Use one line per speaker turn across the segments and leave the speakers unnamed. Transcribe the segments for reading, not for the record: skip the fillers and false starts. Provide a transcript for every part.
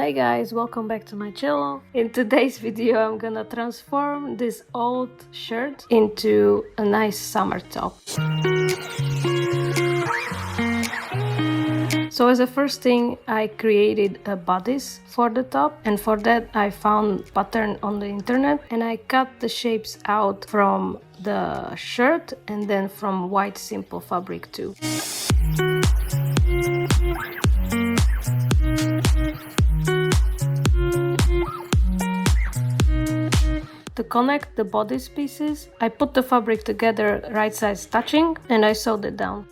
Hi guys, welcome back to my channel. In today's video I'm gonna transform this old shirt into a nice summer top. So as a first thing, I created a bodice for the top, and for that I found pattern on the internet and I cut the shapes out from the shirt and then from white simple fabric too. To connect the bodice pieces, I put the fabric together right sides touching and I sewed it down.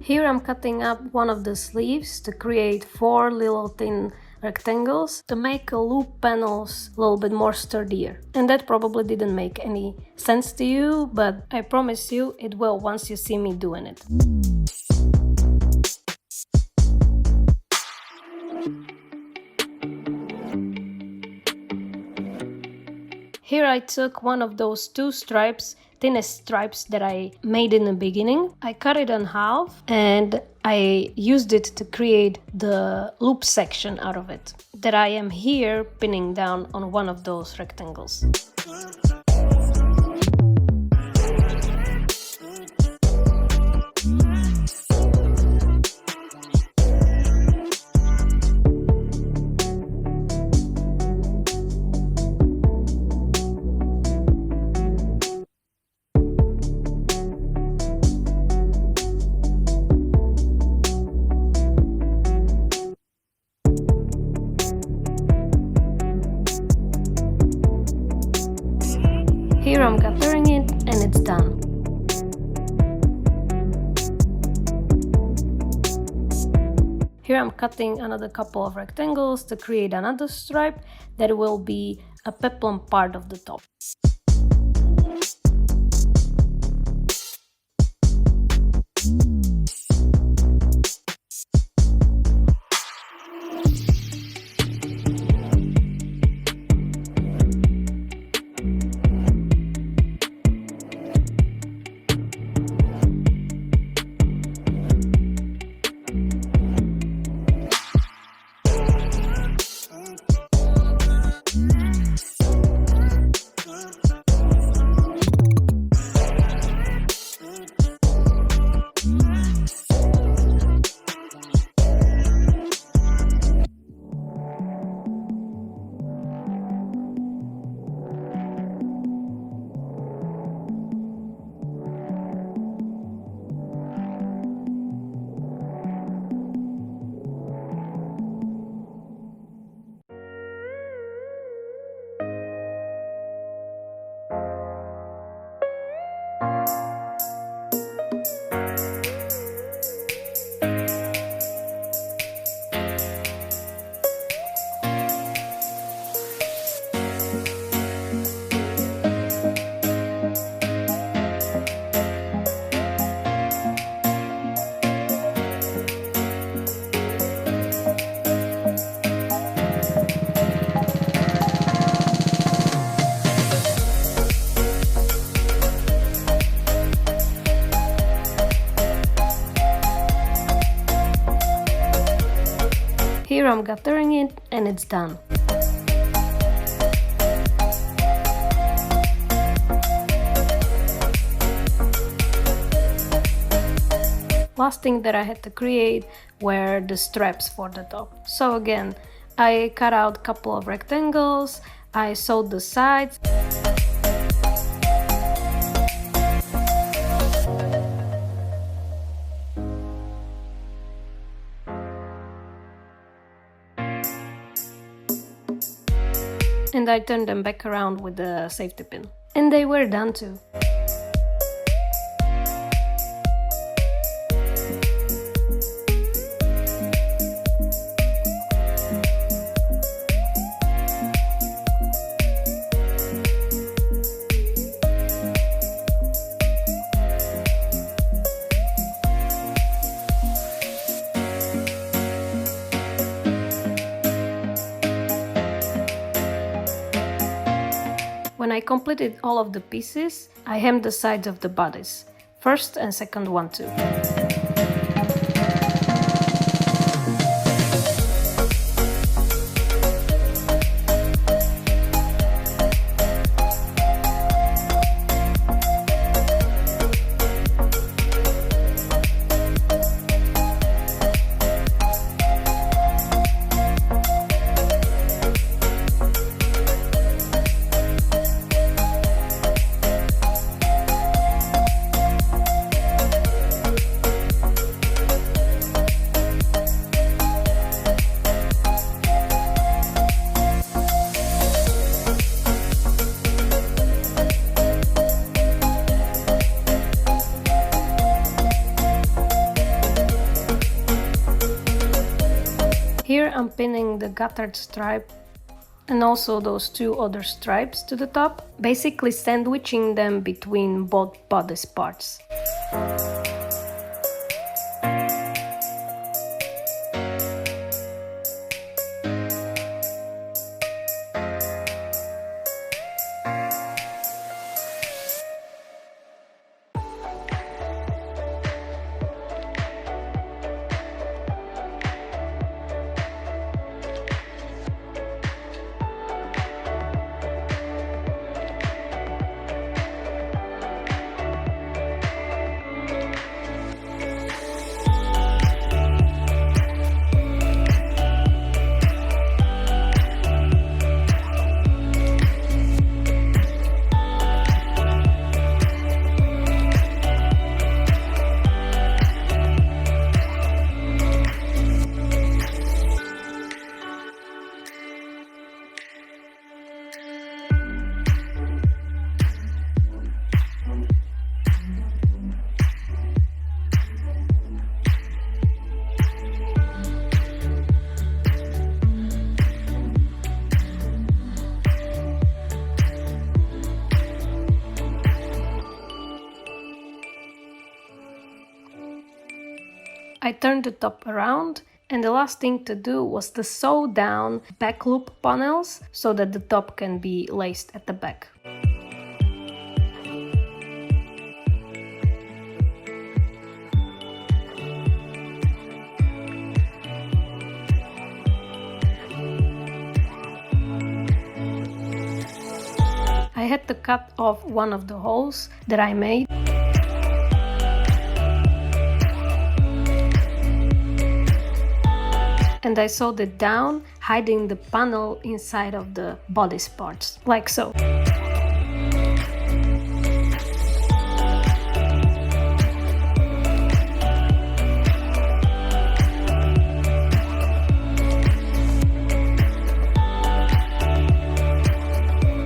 Here I'm cutting up one of the sleeves to create 4 little thin rectangles to make the loop panels a little bit more sturdier. And that probably didn't make any sense to you, but I promise you it will once you see me doing it. Here I took one of those two stripes, thinnest stripes that I made in the beginning. I cut it in half and I used it to create the loop section out of it that I am here pinning down on one of those rectangles. Here I'm gathering it and it's done. Here I'm cutting another couple of rectangles to create another stripe that will be a peplum part of the top. Here I'm gathering it and it's done. Last thing that I had to create were the straps for the top. So again, I cut out a couple of rectangles, I sewed the sides. And I turned them back around with the safety pin. And they were done too. When I completed all of the pieces, I hemmed the sides of the bodice, first and second one too. Here I'm pinning the gathered stripe and also those two other stripes to the top, basically sandwiching them between both bodice parts. I turned the top around, and the last thing to do was to sew down back loop panels so that the top can be laced at the back. I had to cut off one of the holes that I made. And I sewed it down, hiding the panel inside of the bodice parts, like so.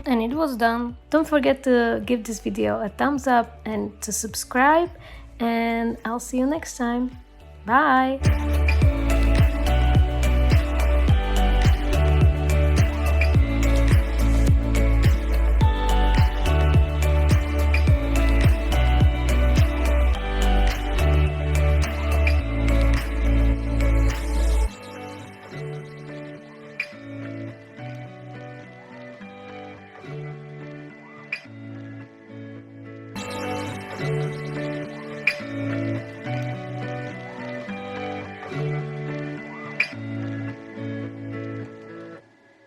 And it was done. Don't forget to give this video a thumbs up and to subscribe, and I'll see you next time. Bye!